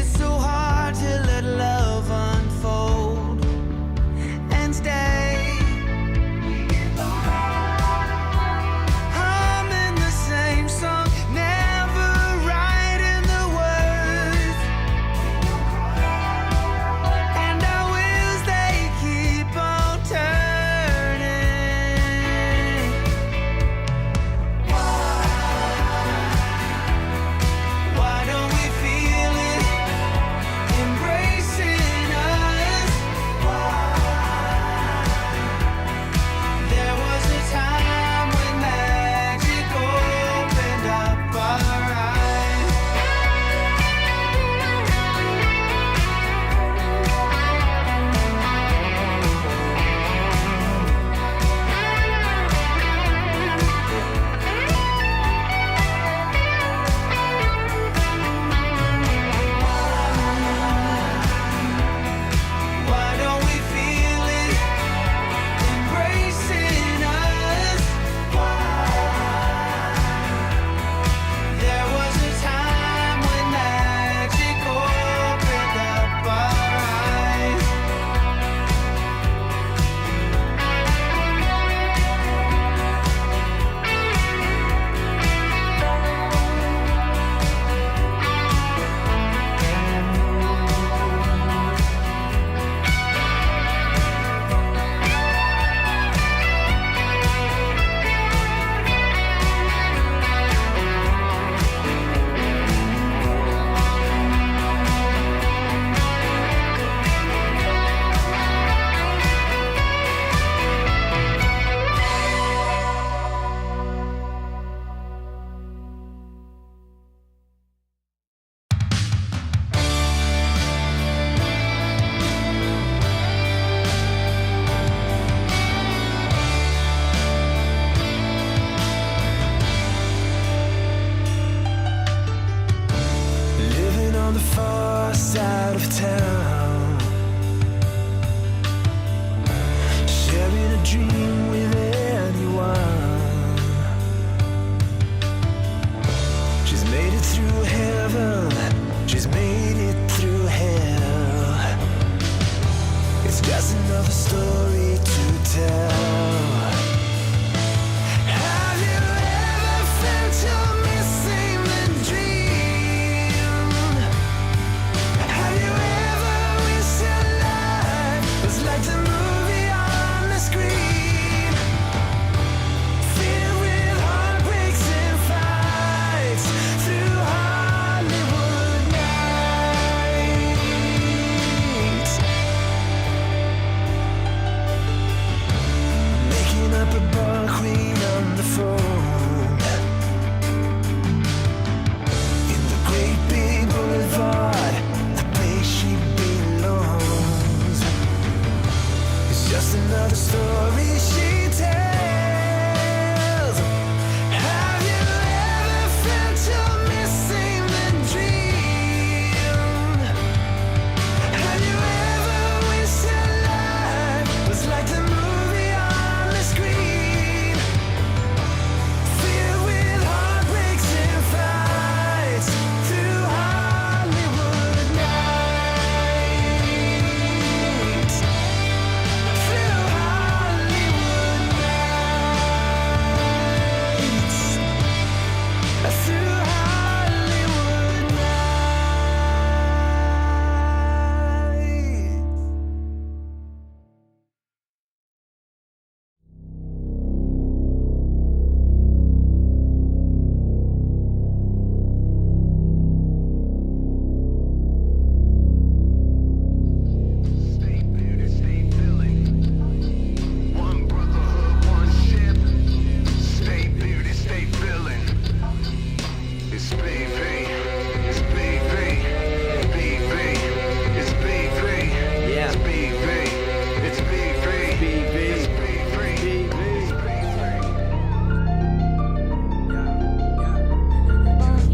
so hard to let love unfold and stay. Humming the same song, never writing the words, and our wheels they keep on turning. Why don't we feel it embracing us? There was a time when magic opened up our eyes. Why don't we feel it embracing us? There was a time when magic opened up our eyes. Living on the far side of town, sharing a dream with anyone. She's made it through heaven, she's made it through hell. It's just another story to tell. Have you ever felt you're missing the dream? Have you ever wished your life was like the movie on the screen? Filled with heartbreaks and fights through Hollywood nights. Making up a bar queen on the phone in the great big boulevard, the place she belongs. It's just another story she tells. Have you ever felt you're missing the dream? Have you ever wished your life was like the movie on the screen? Filled with heartbreaks and fights through Hollywood nights. Through Hollywood nights. Through Hollywood nights. Stay muted, stay feeling. One brotherhood, one ship. Stay muted, stay feeling. It's BV, it's BV, BV, it's BV, it's BV, it's BV, it's BV.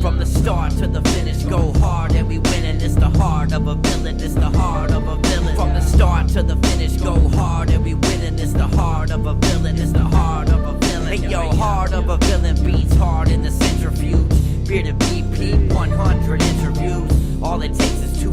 From the start to the finish, go hard and we winning. It's the heart of a villain, it's the heart of a villain. From the start to the finish, go hard and we winning. It's the heart of a villain, it's the heart of a villain. Hey yo, heart of a villain beats hard in the centrifuge. Beer to BP, 100 interviews. All it takes is 2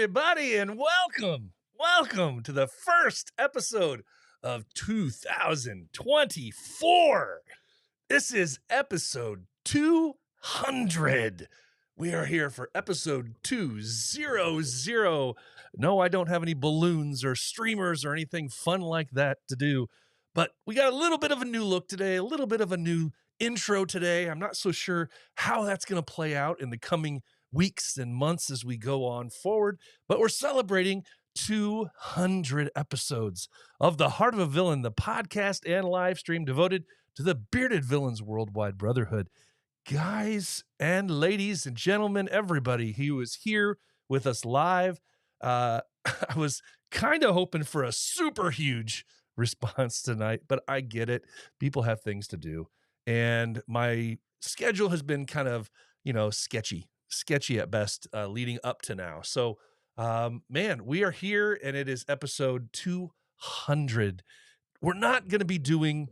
everybody, and welcome to the first episode of 2024. This is episode 200. We are here for episode 200. No, I don't have any balloons or streamers or anything fun like that to do, but we got a little bit of a new look today, a little bit of a new intro today. I'm not so sure how that's going to play out in the coming weeks and months as we go on forward, but we're celebrating 200 episodes of The Heart of a Villain, the podcast and live stream devoted to the bearded villains worldwide brotherhood. Guys and ladies and gentlemen, everybody who is here with us live, I was kind of hoping for a super huge response tonight, but I get it. People have things to do, and my schedule has been kind of, sketchy at best, leading up to now. So, man, we are here, and it is episode 200. We're not going to be doing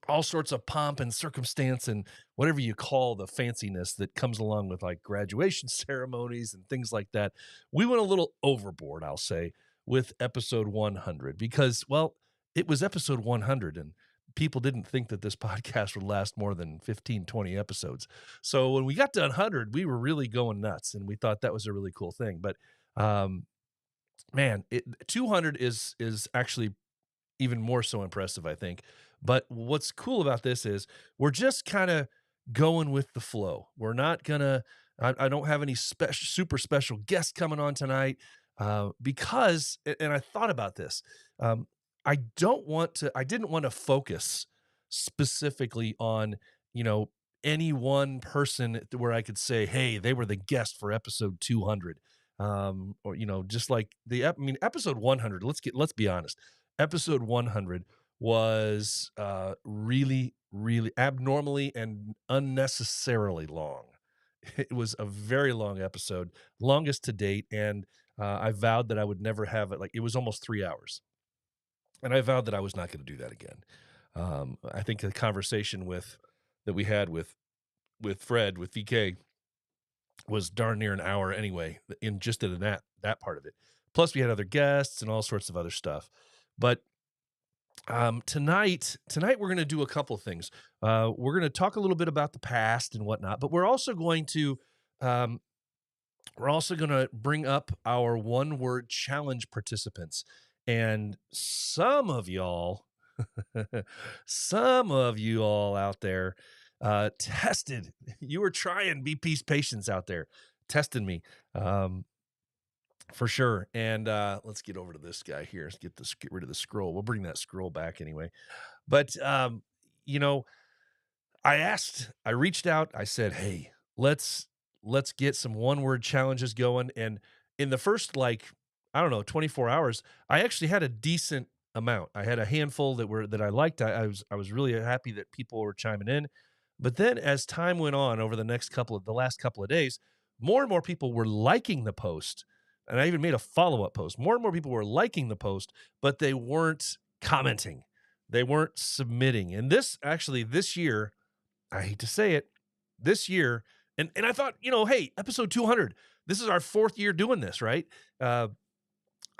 all sorts of pomp and circumstance and whatever you call the fanciness that comes along with like graduation ceremonies and things like that. We went a little overboard, I'll say, with episode 100 because, well, it was episode 100 and people didn't think that this podcast would last more than 15, 20 episodes. So when we got to 100, we were really going nuts and we thought that was a really cool thing. But man, 200 is actually even more so impressive, I think. But what's cool about this is we're just kind of going with the flow. We're not gonna. I don't have any super special guests coming on tonight because, and I thought about this. I didn't want to focus specifically on any one person where I could say, hey, they were the guest for episode 200, or just like episode 100. Let's be honest. Episode 100 was really, really abnormally and unnecessarily long. It was a very long episode, longest to date, and I vowed that I would never have it. Like, it was almost 3 hours, and I vowed that I was not going to do that again. I think the conversation that we had with Fred, with VK, was darn near an hour anyway, in that part of it. Plus, we had other guests and all sorts of other stuff. But tonight we're going to do a couple things. We're going to talk a little bit about the past and whatnot, but we're also going to bring up our one-word challenge participants. And some of you all out there tested. You were trying BP's patience out there, testing me. For sure. And let's get over to this guy here. Let's get rid of the scroll. We'll bring that scroll back anyway. But I reached out, I said, hey, let's get some one-word challenges going. And in the first 24 hours, I actually had a decent amount. I had a handful that I liked. I was really happy that people were chiming in. But then as time went on over the last couple of days, more and more people were liking the post. And I even made a follow-up post. More and more people were liking the post, but they weren't commenting. They weren't submitting. And this year, I hate to say it, this year, and I thought, hey, episode 200, this is our 4th year doing this, right? I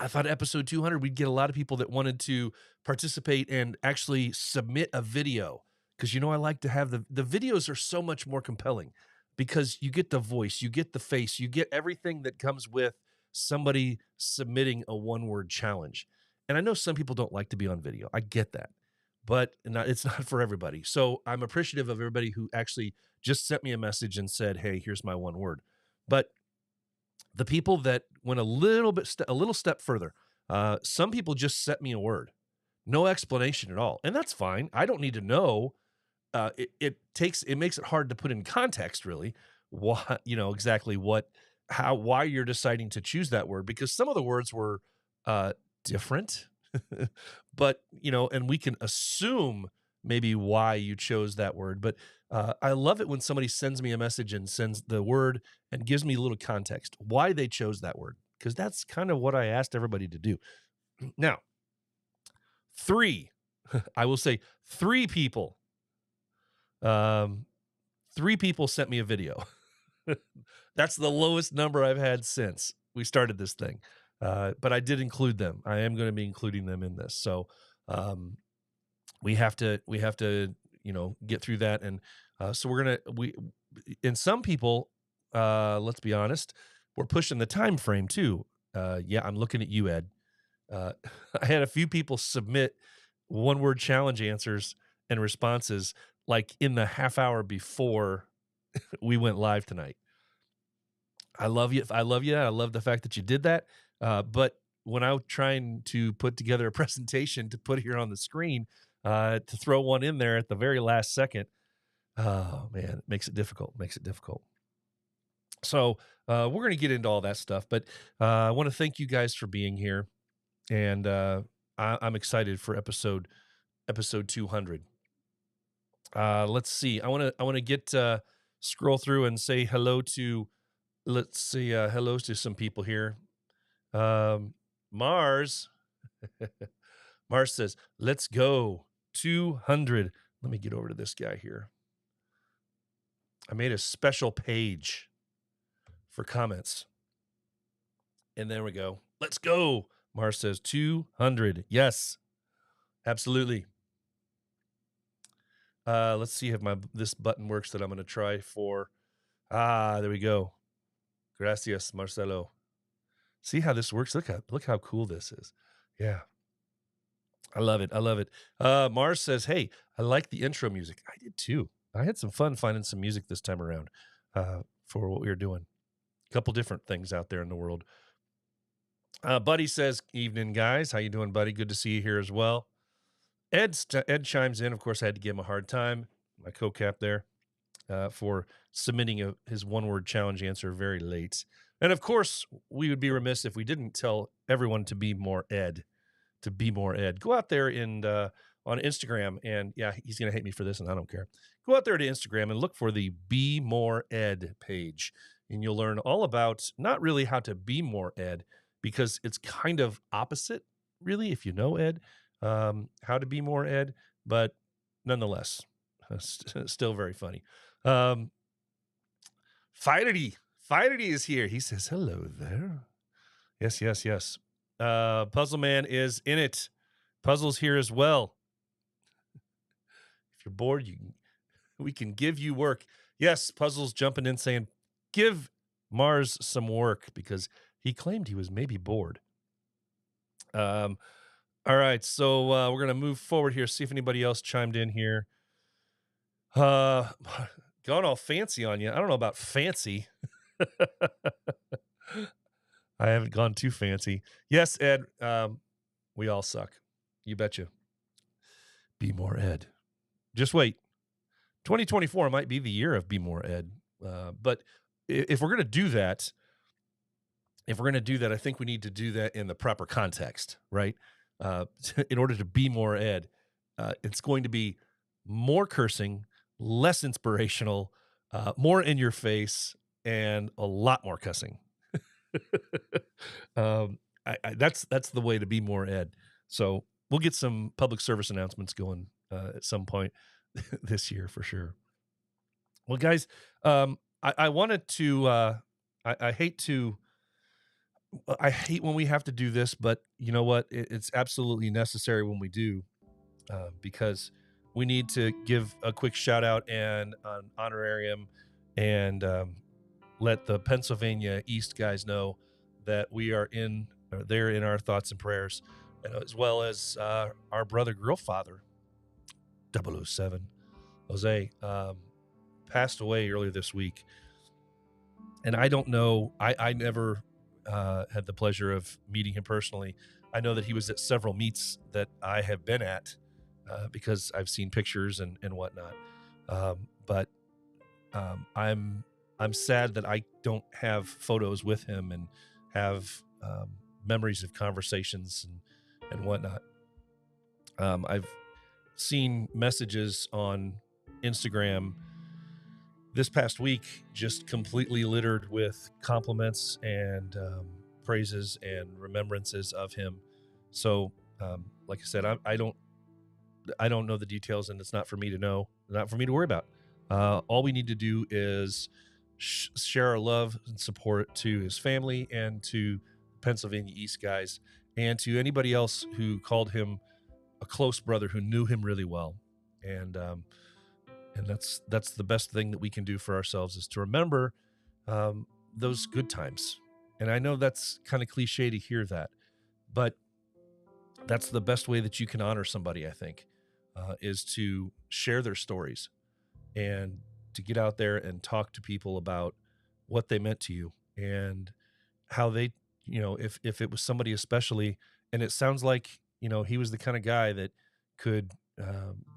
thought episode 200, we'd get a lot of people that wanted to participate and actually submit a video. Because, I like to have the videos are so much more compelling because you get the voice, you get the face, you get everything that comes with somebody submitting a one-word challenge. And I know some people don't like to be on video. I get that. But it's not for everybody. So I'm appreciative of everybody who actually just sent me a message and said, hey, here's my one word. But the people that went a little step further, some people just sent me a word. No explanation at all. And that's fine. I don't need to know. It makes it hard to put in context, really, exactly why you're deciding to choose that word, because some of the words were different, but, and we can assume maybe why you chose that word. But I love it when somebody sends me a message and sends the word and gives me a little context, why they chose that word, because that's kind of what I asked everybody to do. Now, I will say 3 people, 3 people sent me a video. That's the lowest number I've had since. we started this thing. But I did include them. I am going to be including them in this. So we have to get through that. And so and some people, let's be honest, we're pushing the time frame too. Yeah, I'm looking at you, Ed. I had a few people submit one word challenge answers and responses like in the half hour before we went live tonight. I love you. I love you. I love the fact that you did that. But when I'm trying to put together a presentation to put here on the screen, to throw one in there at the very last second, oh man, it makes it difficult. So we're going to get into all that stuff. But I want to thank you guys for being here, and I'm excited for episode 200. Let's see. I want to get scroll through and say hello to. Let's say hello to some people here. Mars. Mars says, let's go. 200. Let me get over to this guy here. I made a special page for comments. And there we go. Let's go. Mars says 200. Yes, absolutely. Let's see if this button works that I'm going to try for. There we go. Gracias, Marcelo. See how this works? Look how cool this is. Yeah. I love it. Mars says, hey, I like the intro music. I did too. I had some fun finding some music this time around for what we were doing. A couple different things out there in the world. Buddy says, evening, guys. How you doing, buddy? Good to see you here as well. Ed chimes in. Of course, I had to give him a hard time. My co-cap there for submitting his one-word challenge answer very late. And, of course, we would be remiss if we didn't tell everyone to be more Ed. Go out there and on Instagram, and yeah, he's going to hate me for this, and I don't care. Go out there to Instagram and look for the Be More Ed page, and you'll learn all about not really how to be more Ed, because it's kind of opposite, really, if you know Ed, how to be more Ed, but nonetheless, still very funny. Fighterty is here. He says, hello there. Yes. Puzzle Man is in it. Puzzle's here as well. If you're bored, we can give you work. Yes, Puzzle's jumping in saying, give Mars some work, because he claimed he was maybe bored. All right, so we're going to move forward here, see if anybody else chimed in here. Gone all fancy on you. I don't know about fancy. I haven't gone too fancy. Yes, Ed, we all suck. You betcha. Be more Ed. Just wait. 2024 might be the year of Be More Ed. But if we're going to do that, I think we need to do that in the proper context, right? In order to be more Ed, it's going to be more cursing, less inspirational, more in your face, and a lot more cussing. That's the way to be more Ed. So we'll get some public service announcements going at some point this year for sure. Well, guys, I wanted to. I hate when we have to do this, but you know what? It's absolutely necessary when we do, because we need to give a quick shout out and an honorarium, and let the Pennsylvania East guys know that they're in our thoughts and prayers, as well as our brother Grillfather 007 Jose passed away earlier this week. And I don't know, I never had the pleasure of meeting him personally. I know that he was at several meets that I have been at because I've seen pictures and whatnot. But I'm sad that I don't have photos with him and have memories of conversations and whatnot. I've seen messages on Instagram this past week just completely littered with compliments and praises and remembrances of him. So, like I said, I don't know the details, and it's not for me to know, not for me to worry about. All we need to do is share our love and support to his family and to Pennsylvania East guys and to anybody else who called him a close brother who knew him really well. And that's the best thing that we can do for ourselves is to remember those good times. And I know that's kind of cliche to hear that, but that's the best way that you can honor somebody, I think, is to share their stories and to get out there and talk to people about what they meant to you and how they, if it was somebody especially, and it sounds like, he was the kind of guy that could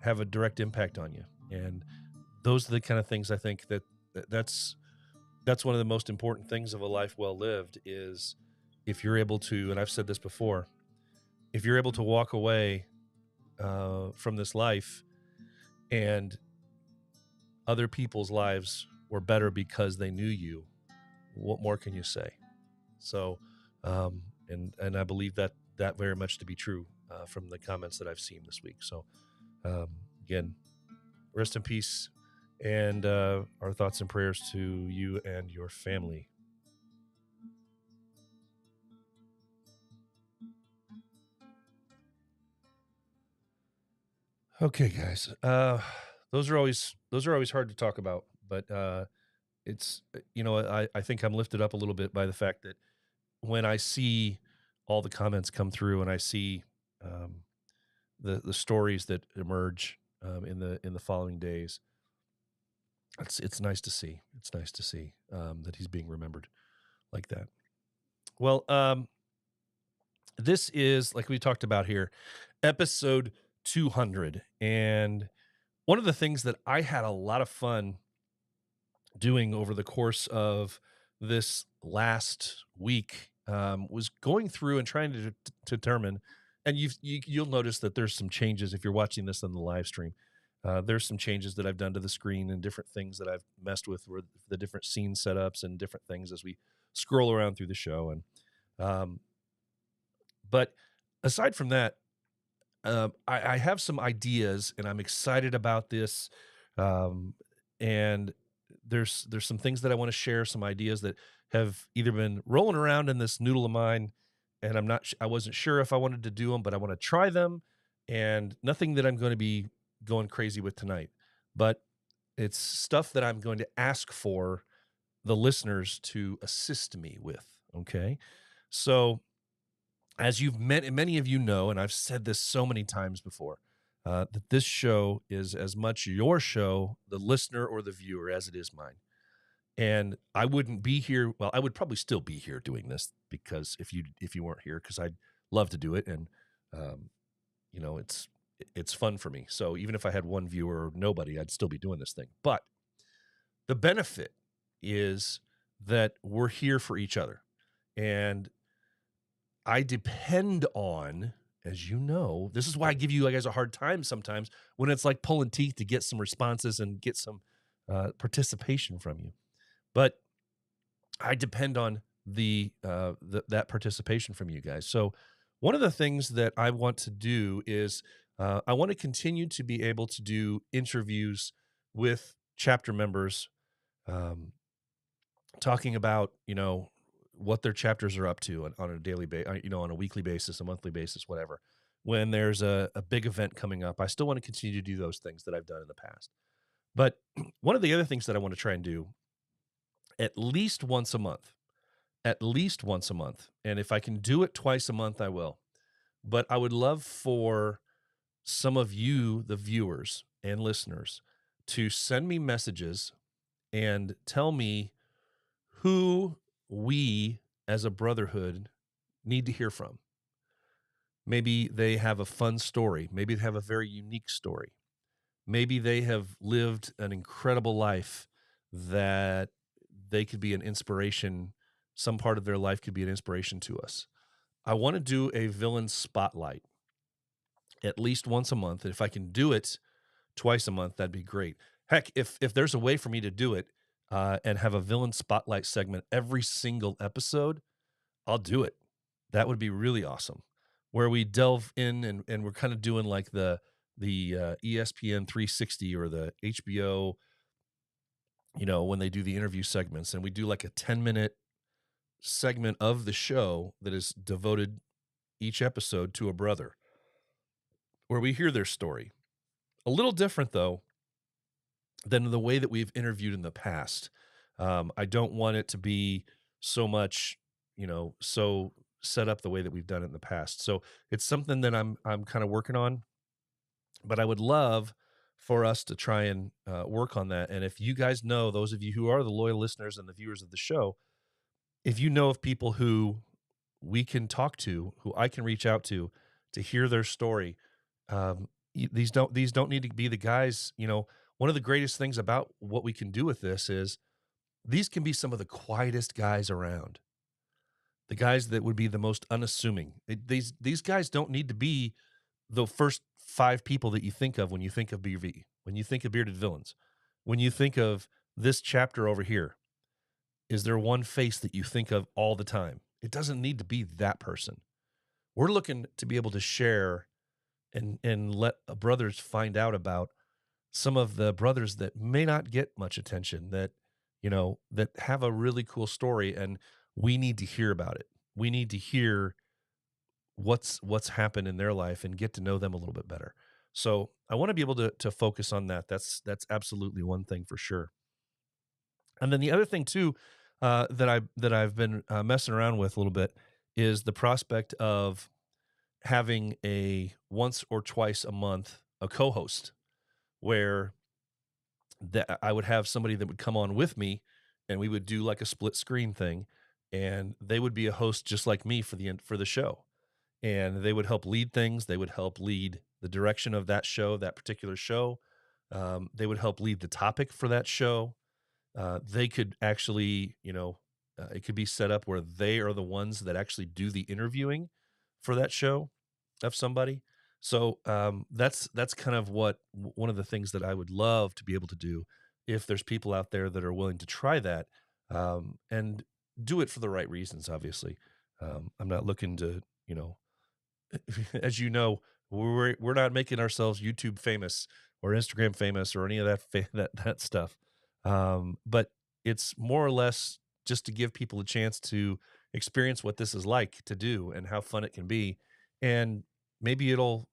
have a direct impact on you. And those are the kind of things I think that's one of the most important things of a life well lived is if you're able to, and I've said this before, if you're able to walk away from this life and other people's lives were better because they knew you, what more can you say? So, and I believe that very much to be true from the comments that I've seen this week. So, again, rest in peace, and our thoughts and prayers to you and your family. Okay, guys. Those are always hard to talk about, but it's I think I'm lifted up a little bit by the fact that when I see all the comments come through and I see the stories that emerge in the following days, it's nice to see. It's nice to see that he's being remembered like that. Well, this is, like we talked about here, episode 200. And one of the things that I had a lot of fun doing over the course of this last week was going through and trying to determine, and you'll notice that there's some changes if you're watching this on the live stream. There's some changes that I've done to the screen and different things that I've messed with the different scene setups and different things as we scroll around through the show. And but aside from that, I have some ideas and I'm excited about this. And there's some things that I want to share, some ideas that have either been rolling around in this noodle of mine, and I wasn't sure if I wanted to do them, but I want to try them, and nothing that I'm going to be going crazy with tonight, but it's stuff that I'm going to ask for the listeners to assist me with. Okay. So as many of you know, and I've said this so many times before, that this show is as much your show, the listener or the viewer, as it is mine. And I wouldn't be here. Well, I would probably still be here doing this because if you weren't here, because I'd love to do it, and it's fun for me. So even if I had one viewer or nobody, I'd still be doing this thing. But the benefit is that we're here for each other, and I depend on, as you know, this is why I give you guys a hard time sometimes when it's like pulling teeth to get some responses and get some participation from you. But I depend on that participation from you guys. So one of the things that I want to do is I want to continue to be able to do interviews with chapter members, talking about, what their chapters are up to on a daily basis, on a weekly basis, a monthly basis, whatever. When there's a big event coming up, I still want to continue to do those things that I've done in the past. But one of the other things that I want to try and do at least once a month, and if I can do it twice a month, I will. But I would love for some of you, the viewers and listeners, to send me messages and tell me who we as a brotherhood need to hear from. Maybe they have a fun story. Maybe they have a very unique story. Maybe they have lived an incredible life that they could be an inspiration. Some part of their life could be an inspiration to us. I want to do a villain spotlight at least once a month. And if I can do it twice a month, that'd be great. Heck, if there's a way for me to do it and have a villain spotlight segment every single episode, I'll do it. That would be really awesome. Where we delve in and we're kind of doing like the ESPN 360 or the HBO, when they do the interview segments, and we do like a 10-minute segment of the show that is devoted each episode to a brother, where we hear their story. A little different, though, than the way that we've interviewed in the past. I don't want it to be so much, so set up the way that we've done it in the past. So it's something that I'm kind of working on, but I would love for us to try and work on that. And if you guys know, those of you who are the loyal listeners and the viewers of the show, if you know of people who we can talk to, who I can reach out to hear their story, these don't need to be the guys. One of the greatest things about what we can do with this is these can be some of the quietest guys around, the guys that would be the most unassuming. These guys don't need to be the first 5 people that you think of when you think of BV, when you think of Bearded Villains, when you think of this chapter over here. Is there one face that you think of all the time? It doesn't need to be that person. We're looking to be able to share and let brothers find out about some of the brothers that may not get much attention, that that have a really cool story, and we need to hear about it. We need to hear what's happened in their life and get to know them a little bit better. So I want to be able to focus on that. That's absolutely one thing for sure. And then the other thing too, that I've been messing around with a little bit is the prospect of having a once or twice a month a co-host, where that I would have somebody that would come on with me, and we would do like a split screen thing, and they would be a host just like me for the show, and they would help lead things. They would help lead the direction of that show, that particular show. They would help lead the topic for that show. They could actually, it could be set up where they are the ones that actually do the interviewing for that show of somebody. So that's kind of one of the things that I would love to be able to do, if there's people out there that are willing to try that, and do it for the right reasons. Obviously, I'm not looking to, as you know, we're not making ourselves YouTube famous or Instagram famous or any of that stuff. But it's more or less just to give people a chance to experience what this is like to do and how fun it can be. And maybe it'll,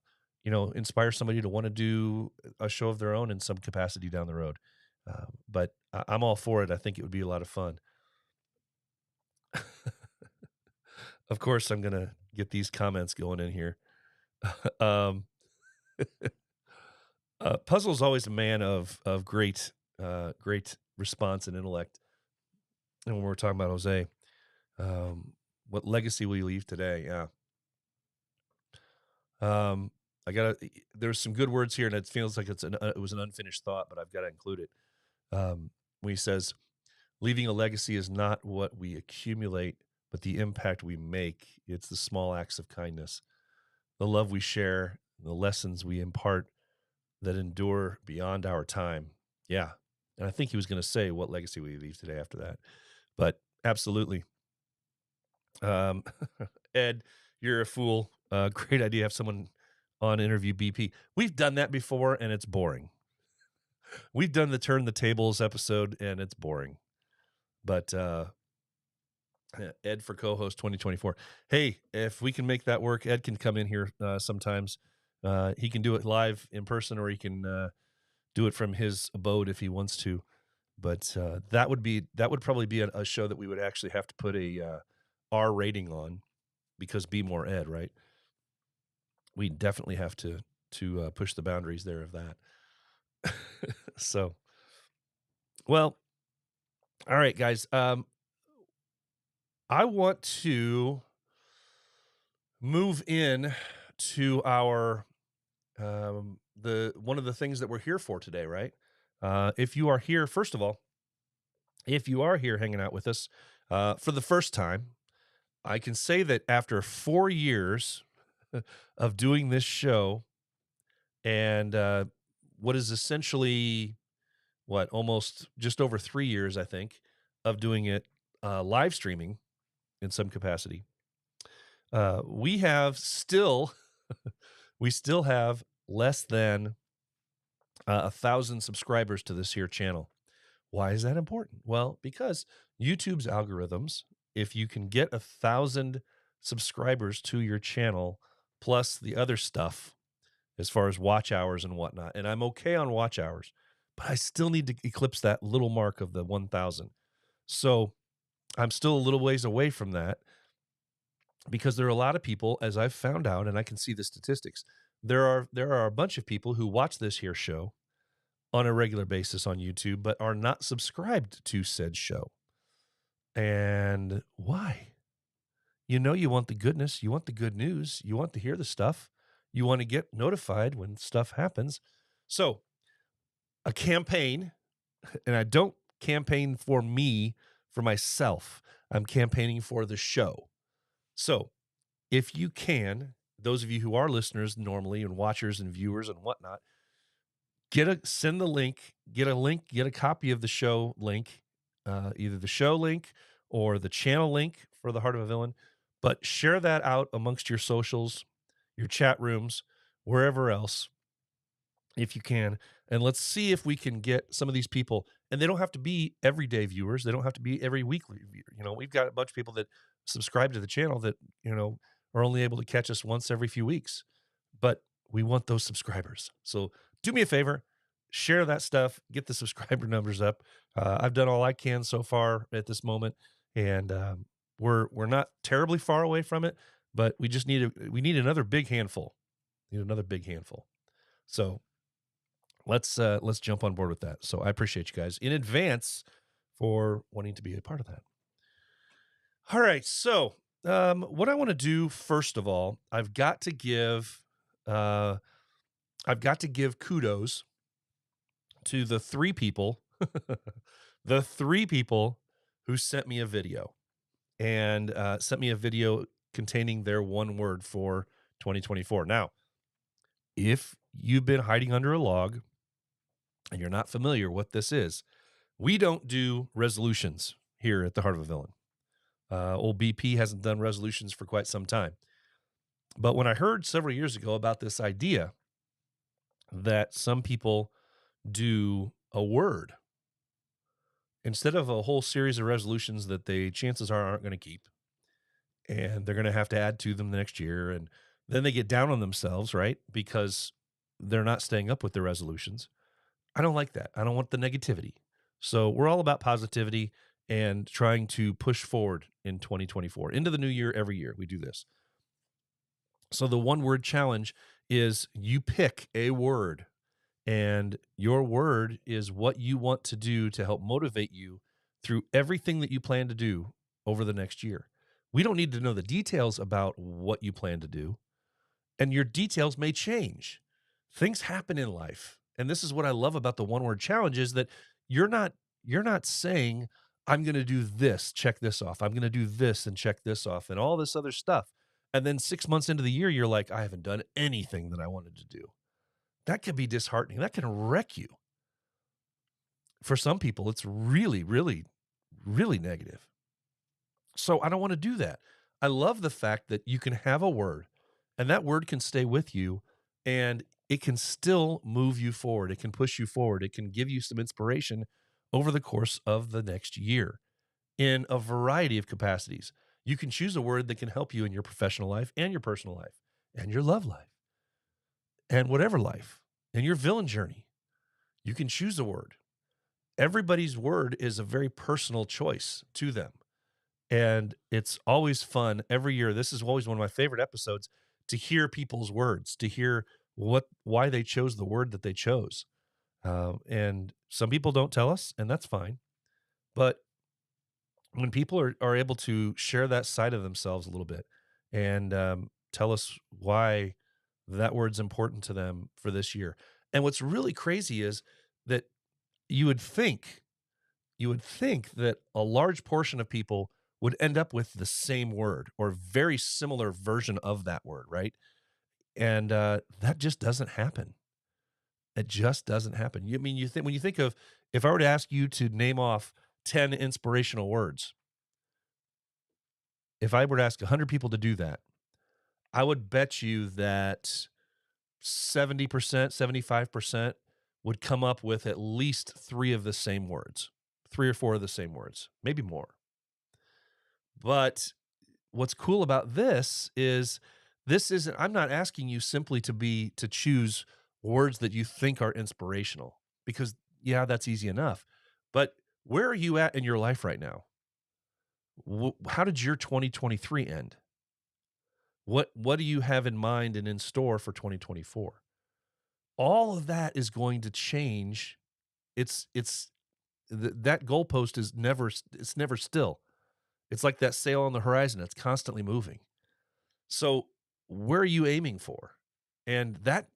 inspire somebody to want to do a show of their own in some capacity down the road. But I'm all for it. I think it would be a lot of fun. Of course, I'm going to get these comments going in here. Puzzle's always a man of great response and intellect. And when we're talking about Jose, what legacy will you leave today? Yeah. There's some good words here, and it feels like it was an unfinished thought, but I've got to include it. When he says, leaving a legacy is not what we accumulate, but the impact we make. It's the small acts of kindness, the love we share, the lessons we impart that endure beyond our time. Yeah. And I think he was going to say, what legacy will you leave today after that? But absolutely. Ed, you're a fool. Great idea. Have someone on interview BP. We've done that before, and it's boring. We've done the Turn the Tables episode, and it's boring. But Ed for co-host 2024. Hey, if we can make that work, Ed can come in here sometimes. He can do it live in person, or he can do it from his abode if he wants to. But that would probably be a show that we would actually have to put a R rating on, because be more Ed, right? We definitely have to push the boundaries there of that. So, well, all right, guys. I want to move in to our one of the things that we're here for today, right? If you are here, first of all, if you are here hanging out with us for the first time, I can say that after 4 years of doing this show, and what is essentially almost just over 3 years, I think, of doing it live streaming in some capacity, we still have less than 1,000 subscribers to this here channel. Why is that important? Well, because YouTube's algorithms, if you can get 1,000 subscribers to your channel, plus the other stuff as far as watch hours and whatnot, and I'm okay on watch hours, but I still need to eclipse that little mark of the 1,000. So I'm still a little ways away from that because there are a lot of people, as I've found out, and I can see the statistics. There are a bunch of people who watch this here show on a regular basis on YouTube, but are not subscribed to said show. And why? You want the goodness, you want the good news, you want to hear the stuff, you want to get notified when stuff happens. So, a campaign, and I don't campaign for me, for myself, I'm campaigning for the show. So, if you can, those of you who are listeners normally and watchers and viewers and whatnot, send the link, get a copy of the show link, either the show link or the channel link for the Heart of a Villain, but share that out amongst your socials, your chat rooms, wherever else, if you can. And let's see if we can get some of these people, and they don't have to be everyday viewers. They don't have to be every weekly viewer. We've got a bunch of people that subscribe to the channel that, are only able to catch us once every few weeks, but we want those subscribers. So do me a favor, share that stuff, get the subscriber numbers up. I've done all I can so far at this moment, and we're not terribly far away from it, but we just need another big handful. Need another big handful. So let's jump on board with that. So I appreciate you guys in advance for wanting to be a part of that. All right, so what I want to do first of all, I've got to give kudos to the three people, who sent me a video and sent me a video containing their one word for 2024. Now, if you've been hiding under a log and you're not familiar what this is, we don't do resolutions here at the Heart of a Villain. Old BP hasn't done resolutions for quite some time. But when I heard several years ago about this idea that some people do a word instead of a whole series of resolutions that they chances are aren't going to keep, and they're going to have to add to them the next year, and then they get down on themselves, right? Because they're not staying up with their resolutions. I don't like that. I don't want the negativity. So we're all about positivity and trying to push forward in 2024 into the new year. Every year we do this. So the one word challenge is you pick a word, and your word is what you want to do to help motivate you through everything that you plan to do over the next year. We don't need to know the details about what you plan to do, and your details may change. Things happen in life. And this is what I love about the one word challenge is that you're not saying, I'm going to do this, check this off. I'm going to do this and check this off and all this other stuff. And then 6 months into the year, you're like, I haven't done anything that I wanted to do. That can be disheartening. That can wreck you. For some people, it's really, really, really negative. So I don't want to do that. I love the fact that you can have a word and that word can stay with you and it can still move you forward. It can push you forward. It can give you some inspiration over the course of the next year in a variety of capacities. You can choose a word that can help you in your professional life and your personal life and your love life and whatever life and your villain journey. You can choose a word. Everybody's word is a very personal choice to them. And it's always fun every year. This is always one of my favorite episodes to hear people's words, to hear why they chose the word that they chose. And some people don't tell us, and that's fine. But when people are able to share that side of themselves a little bit and tell us why that word's important to them for this year. And what's really crazy is that you would think that a large portion of people would end up with the same word or very similar version of that word, right? And that just doesn't happen. It just doesn't happen. When you think of, if I were to ask you to name off 10 inspirational words, if I were to ask 100 people to do that, I would bet you that 70%, 75% would come up with at least 3 of the same words. 3 or 4 of the same words, maybe more. But what's cool about this isn't, I'm not asking you simply to choose words that you think are inspirational, because yeah, that's easy enough. But where are you at in your life right now? How did your 2023 end? What do you have in mind and in store for 2024? All of that is going to change. That goalpost is never still. It's like that sail on the horizon. It's constantly moving. So where are you aiming for? And that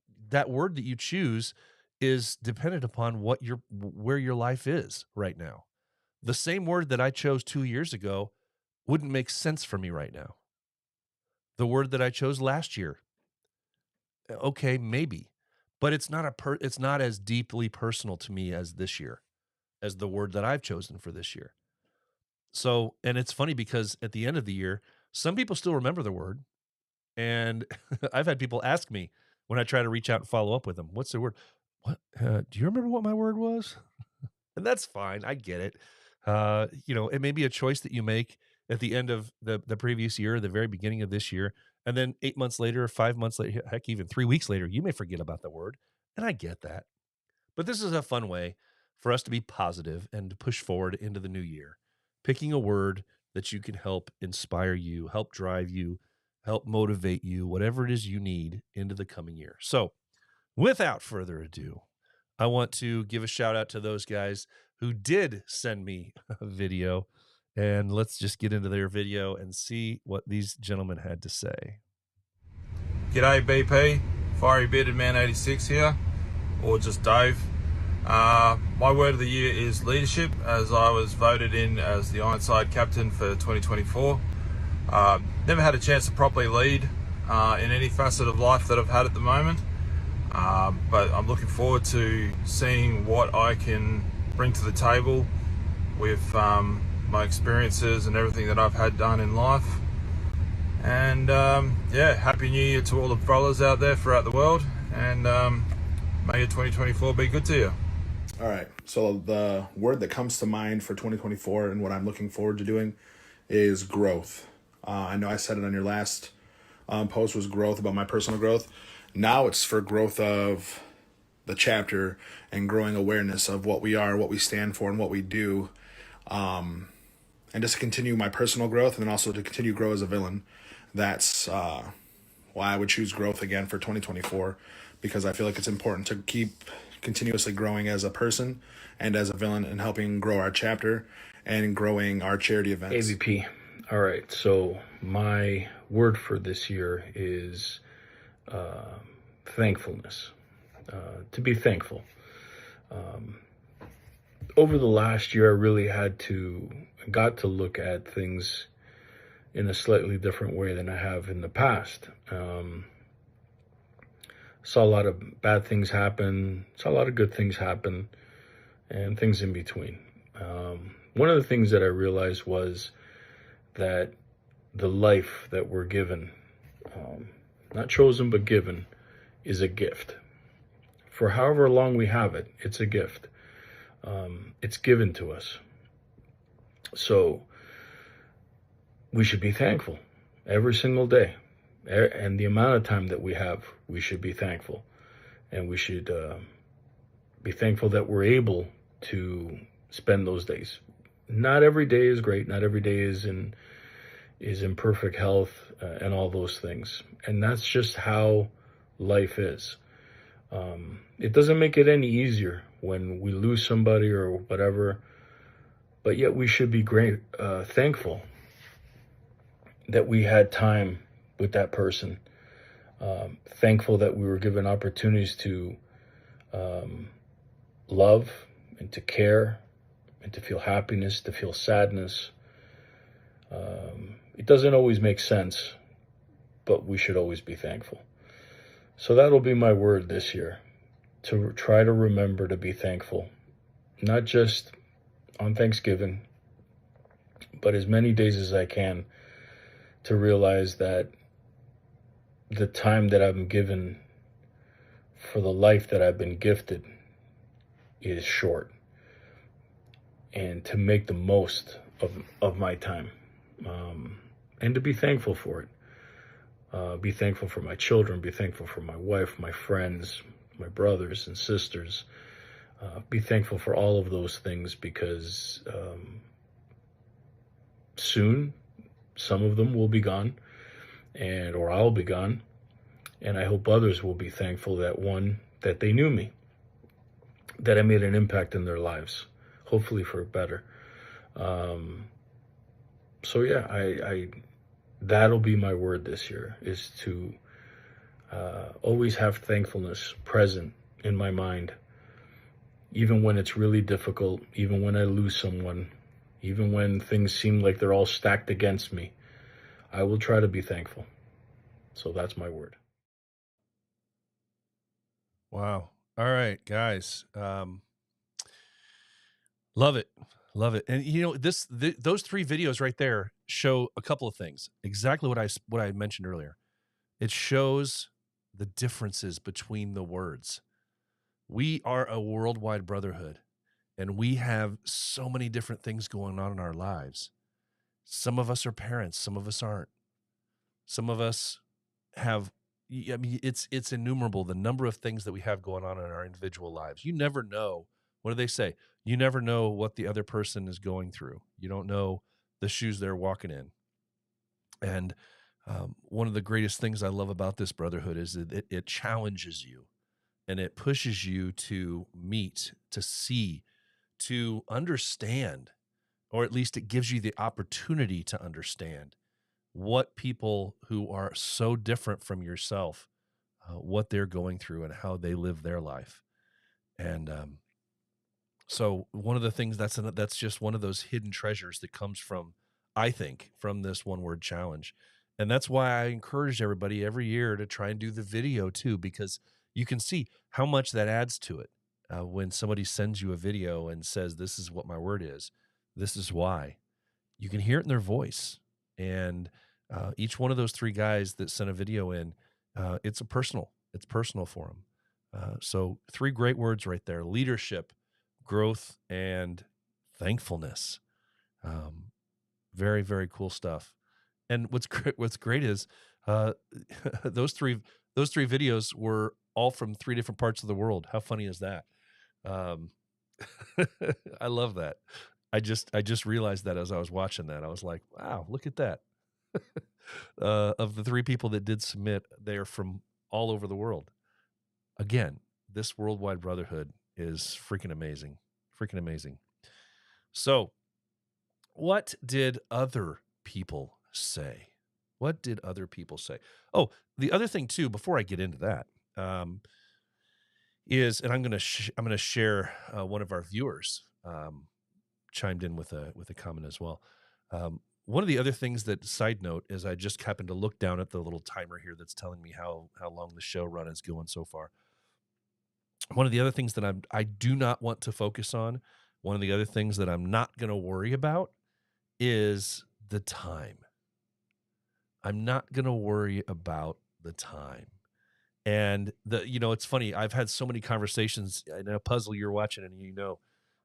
word that you choose is dependent upon where your life is right now. The same word that I chose 2 years ago wouldn't make sense for me right now. The word that I chose last year, okay, maybe, but it's not as deeply personal to me as this year, as the word that I've chosen for this year. So, and it's funny because at the end of the year, some people still remember the word. And I've had people ask me when I try to reach out and follow up with them, what's the word? What, do you remember what my word was? And that's fine. I get it. It may be a choice that you make at the end of the previous year, or the very beginning of this year. And then 8 months later, 5 months later, heck, even 3 weeks later, you may forget about the word. And I get that. But this is a fun way for us to be positive and to push forward into the new year, picking a word that you can help inspire you, help drive you, help motivate you, whatever it is you need into the coming year. So, without further ado, I want to give a shout out to those guys who did send me a video. And let's just get into their video and see what these gentlemen had to say. G'day BP, Fiery Bearded Man 86 here, or just Dave. My word of the year is leadership, as I was voted in as the Ironside captain for 2024. Never had a chance to properly lead in any facet of life that I've had at the moment, but I'm looking forward to seeing what I can bring to the table with my experiences and everything that I've had done in life. And Happy New Year to all the brothers out there throughout the world, and may your 2024 be good to you. All right, so the word that comes to mind for 2024 and what I'm looking forward to doing is growth. I know I said it on your last post was growth, about my personal growth. Now it's for growth of the chapter and growing awareness of what we are, what we stand for, and what we do. And just to continue my personal growth, and then also to continue grow as a villain. That's why I would choose growth again for 2024, because I feel like it's important to keep continuously growing as a person and as a villain, and helping grow our chapter and growing our charity events. AVP. All right, so my word for this year is thankfulness. To be thankful. Over the last year, I really got to look at things in a slightly different way than I have in the past. Saw a lot of bad things happen, saw a lot of good things happen, and things in between. One of the things that I realized was that the life that we're given, not chosen but given, is a gift. For however long we have it, it's a gift. It's given to us. So we should be thankful every single day. And the amount of time that we have, we should be thankful. And we should be thankful that we're able to spend those days. Not every day is great. Not every day is in perfect health and all those things. And that's just how life is. It doesn't make it any easier when we lose somebody or whatever. But yet we should be thankful that we had time with that person. Thankful that we were given opportunities to love and to care and to feel happiness, to feel sadness. It doesn't always make sense, but we should always be thankful. So that'll be my word this year, to try to remember to be thankful, not just on Thanksgiving, but as many days as I can, to realize that the time that I've been given for the life that I've been gifted is short. and to make the most of my time, and to be thankful for it. Be thankful for my children, be thankful for my wife, my friends, my brothers and sisters. Be thankful for all of those things, because soon some of them will be gone, or I'll be gone. And I hope others will be thankful that they knew me, that I made an impact in their lives, hopefully for better. So yeah, I that'll be my word this year, is to always have thankfulness present in my mind, even when it's really difficult, even when I lose someone, even when things seem like they're all stacked against me. I will try to be thankful. So that's my word. Wow. All right, guys. Love it. Love it. And you know, those 3 videos right there show a couple of things. Exactly what I mentioned earlier. It shows the differences between the words. We are a worldwide brotherhood, and we have so many different things going on in our lives. Some of us are parents, some of us aren't. Some of us have, I mean, it's innumerable, the number of things that we have going on in our individual lives. You never know. What do they say? You never know what the other person is going through. You don't know the shoes they're walking in. And one of the greatest things I love about this brotherhood is that it challenges you, and it pushes you to meet, to see, to understand, or at least it gives you the opportunity to understand what people who are so different from yourself, what they're going through and how they live their life. And so one of the things that's just one of those hidden treasures that comes from, I think, from this one word challenge. And that's why I encourage everybody every year to try and do the video too, because you can see how much that adds to it. When somebody sends you a video and says, "This is what my word is, this is why," you can hear it in their voice. And each one of those 3 guys that sent a video in, it's personal for them. So 3 great words right there: leadership, growth, and thankfulness. Very, very cool stuff. And what's great is uh, those three videos were all from 3 different parts of the world. How funny is that? Um, I love that. I just realized that as I was watching that. I was like, wow, look at that. Of the 3 people that did submit, they are from all over the world. Again, this worldwide brotherhood is freaking amazing. Freaking amazing. So, what did other people say? What did other people say? Oh, the other thing too, before I get into that, is, and I'm gonna share one of our viewers chimed in with a comment as well. One of the other things that, side note, is I just happened to look down at the little timer here that's telling me how long the show run is going so far. One of the other things that I do not want to focus on, one of the other things that I'm not going to worry about, is the time. I'm not going to worry about the time. And it's funny. I've had so many conversations in a puzzle you're watching, and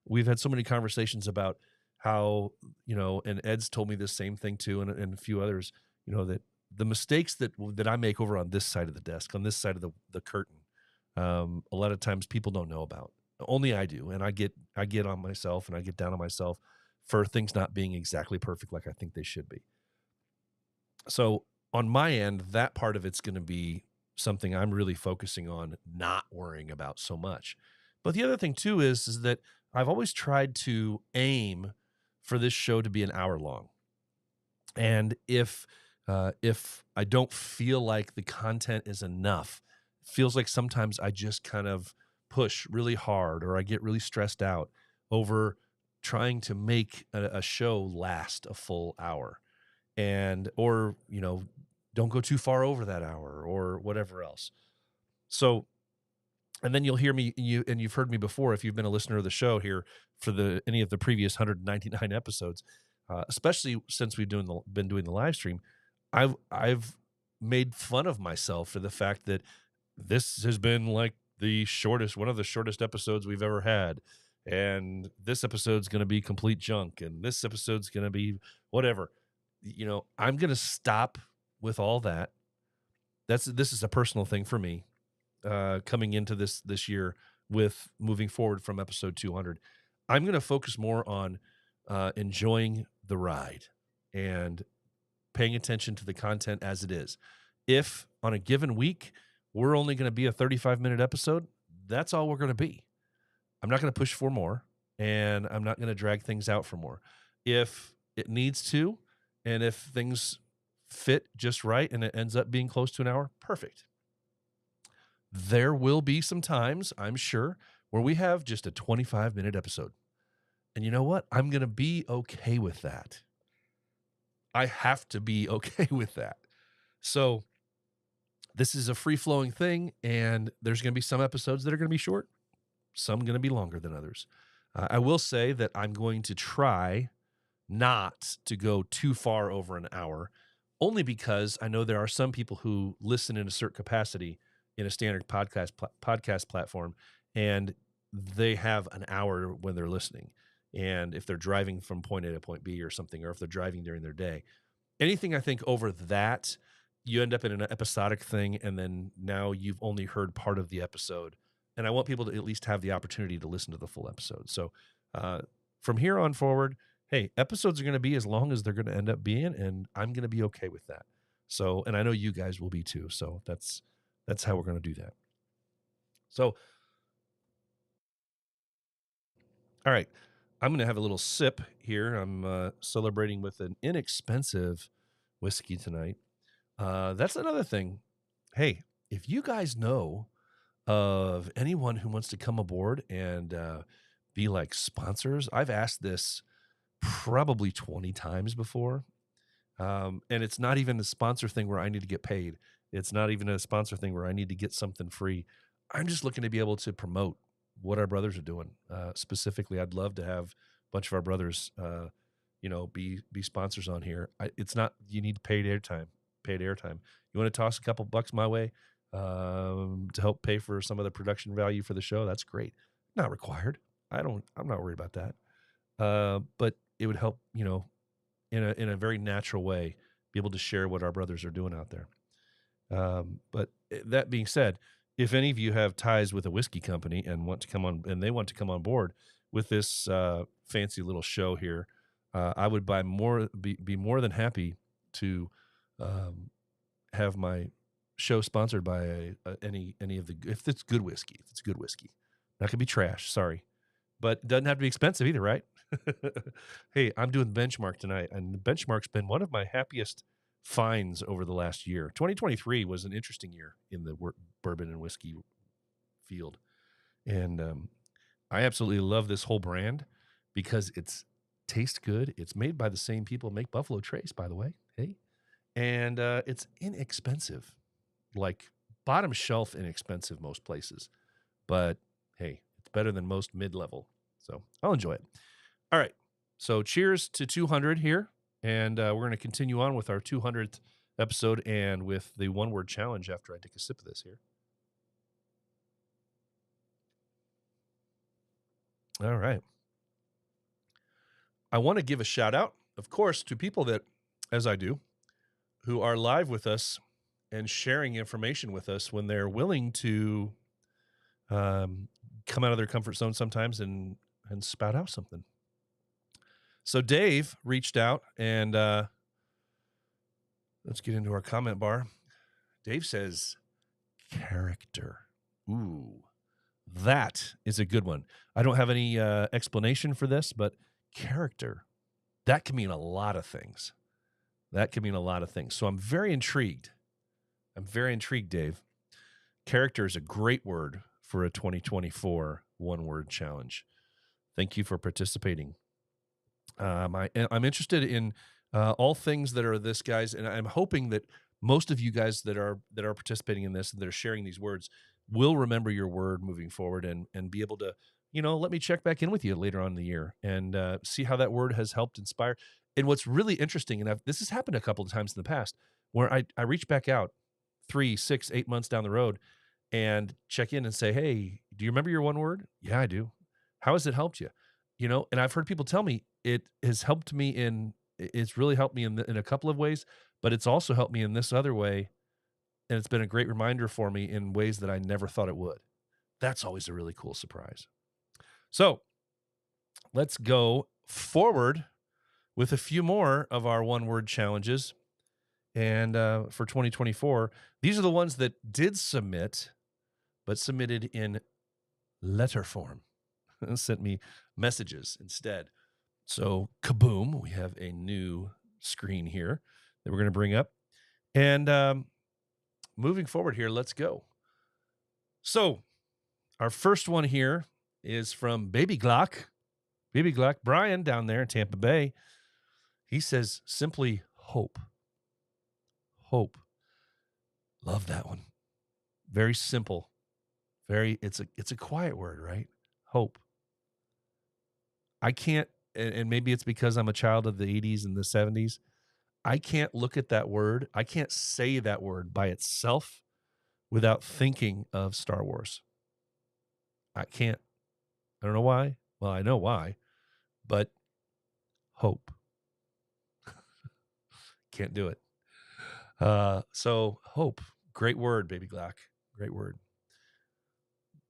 we've had so many conversations about how, and Ed's told me the same thing too, and a few others, that the mistakes that I make over on this side of the desk, on this side of the curtain, a lot of times people don't know about. Only I do, and I get on myself and I get down on myself for things not being exactly perfect like I think they should be. So on my end, that part of it's going to be something I'm really focusing on, not worrying about so much. But the other thing too is that I've always tried to aim for this show to be an hour long. And if I don't feel like the content is enough, it feels like sometimes I just kind of push really hard, or I get really stressed out over trying to make a show last a full hour, or don't go too far over that hour or whatever else. So, and then you'll hear me, you've heard me before if you've been a listener of the show here for any of the previous 199 episodes, especially since we've been doing the live stream. I've made fun of myself for the fact that this has been like one of the shortest episodes we've ever had, and this episode's going to be complete junk, and this episode's going to be whatever. I'm going to stop with all that. This is a personal thing for me, coming into this year with moving forward from episode 200. I'm going to focus more on enjoying the ride and paying attention to the content as it is. If on a given week we're only going to be a 35-minute episode, that's all we're going to be. I'm not going to push for more, and I'm not going to drag things out for more. If it needs to, and if things fit just right and it ends up being close to an hour, perfect. There will be some times, I'm sure, where we have just a 25-minute episode. And you know what? I'm going to be okay with that. I have to be okay with that. So this is a free-flowing thing, and there's going to be some episodes that are going to be short, some going to be longer than others. I will say that I'm going to try not to go too far over an hour, only because I know there are some people who listen in a certain capacity in a standard podcast platform, and they have an hour when they're listening. And if they're driving from point A to point B or something, or if they're driving during their day, anything I think over that, you end up in an episodic thing, and then now you've only heard part of the episode. And I want people to at least have the opportunity to listen to the full episode. So from here on forward, hey, episodes are going to be as long as they're going to end up being, and I'm going to be okay with that. So, and I know you guys will be too. So that's how we're going to do that. So, all right, I'm going to have a little sip here. I'm celebrating with an inexpensive whiskey tonight. That's another thing. Hey, if you guys know of anyone who wants to come aboard and be like sponsors, I've asked this probably 20 times before. And it's not even a sponsor thing where I need to get paid. It's not even a sponsor thing where I need to get something free. I'm just looking to be able to promote what our brothers are doing. Specifically, I'd love to have a bunch of our brothers, be sponsors on here. It's not, you need paid airtime. You want to toss a couple bucks my way to help pay for some of the production value for the show? That's great. Not required. I'm not worried about that. But it would help, in a very natural way, be able to share what our brothers are doing out there. But that being said, if any of you have ties with a whiskey company and want to come on board with this fancy little show here, I would be more than happy to have my show sponsored by any of the, if it's good whiskey. Not gonna be trash, sorry, but it doesn't have to be expensive either, right? Hey, I'm doing Benchmark tonight, and the Benchmark's been one of my happiest finds over the last year. 2023 was an interesting year in the bourbon and whiskey field, and I absolutely love this whole brand because it's tastes good. It's made by the same people who make Buffalo Trace, by the way. Hey, and it's inexpensive, like bottom shelf inexpensive most places, but hey, it's better than most mid-level, so I'll enjoy it. All right, so cheers to 200 here, and we're going to continue on with our 200th episode and with the one-word challenge after I take a sip of this here. All right. I want to give a shout out, of course, to people that, as I do, who are live with us and sharing information with us when they're willing to come out of their comfort zone sometimes and spout out something. So Dave reached out, and let's get into our comment bar. Dave says, character. Ooh, that is a good one. I don't have any explanation for this, but character, that can mean a lot of things. So I'm very intrigued. Dave. Character is a great word for a 2024 one-word challenge. Thank you for participating. I'm interested in all things that are this, guys, and I'm hoping that most of you guys that are participating in this and that are sharing these words will remember your word moving forward and be able to, let me check back in with you later on in the year and see how that word has helped inspire. And what's really interesting, and this has happened a couple of times in the past, where I reach back out 3, 6, 8 months down the road and check in and say, hey, do you remember your one word? Yeah, I do. How has it helped you? You know, and I've heard people tell me it has helped me it's really helped me in a couple of ways, but it's also helped me in this other way. And it's been a great reminder for me in ways that I never thought it would. That's always a really cool surprise. So let's go forward with a few more of our one word challenges. And for 2024, these are the ones that did submit, but submitted in letter form. Sent me messages instead. So kaboom, we have a new screen here that we're going to bring up. And moving forward here, let's go. So our first one here is from Baby Glock. Baby Glock, Brian down there in Tampa Bay. He says simply hope. Hope. Love that one. Very simple. It's a quiet word, right? Hope. I can't, and maybe it's because I'm a child of the 80s and the 70s. I can't look at that word. I can't say that word by itself without thinking of Star Wars. I can't. I don't know why. Well, I know why, but hope. Can't do it. So hope. Great word, Baby Glock. Great word.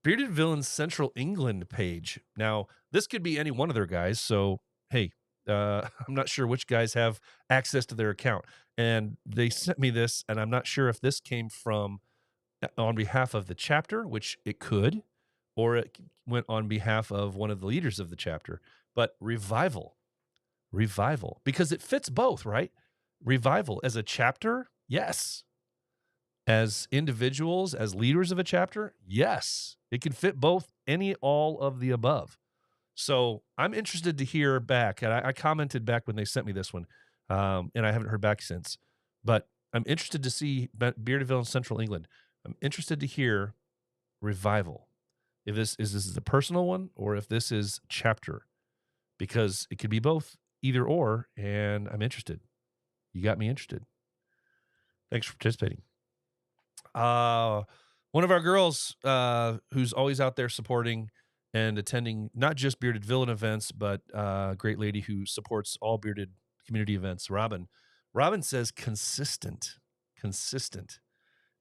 Bearded Villains Central England page. Now, this could be any one of their guys. So, hey, I'm not sure which guys have access to their account. And they sent me this, and I'm not sure if this came from on behalf of the chapter, which it could, or it went on behalf of one of the leaders of the chapter. But revival, because it fits both, right? Revival as a chapter, yes. As individuals, as leaders of a chapter, yes. It can fit both, all of the above. So I'm interested to hear back. And I commented back when they sent me this one, and I haven't heard back since. But I'm interested to see Beardedville in Central England. I'm interested to hear revival. If this is a personal one or if this is chapter, because it could be both, either or, and I'm interested. You got me interested. Thanks for participating. One of our girls who's always out there supporting and attending not just Bearded Villain events, but a great lady who supports all bearded community events, Robin. Robin says consistent.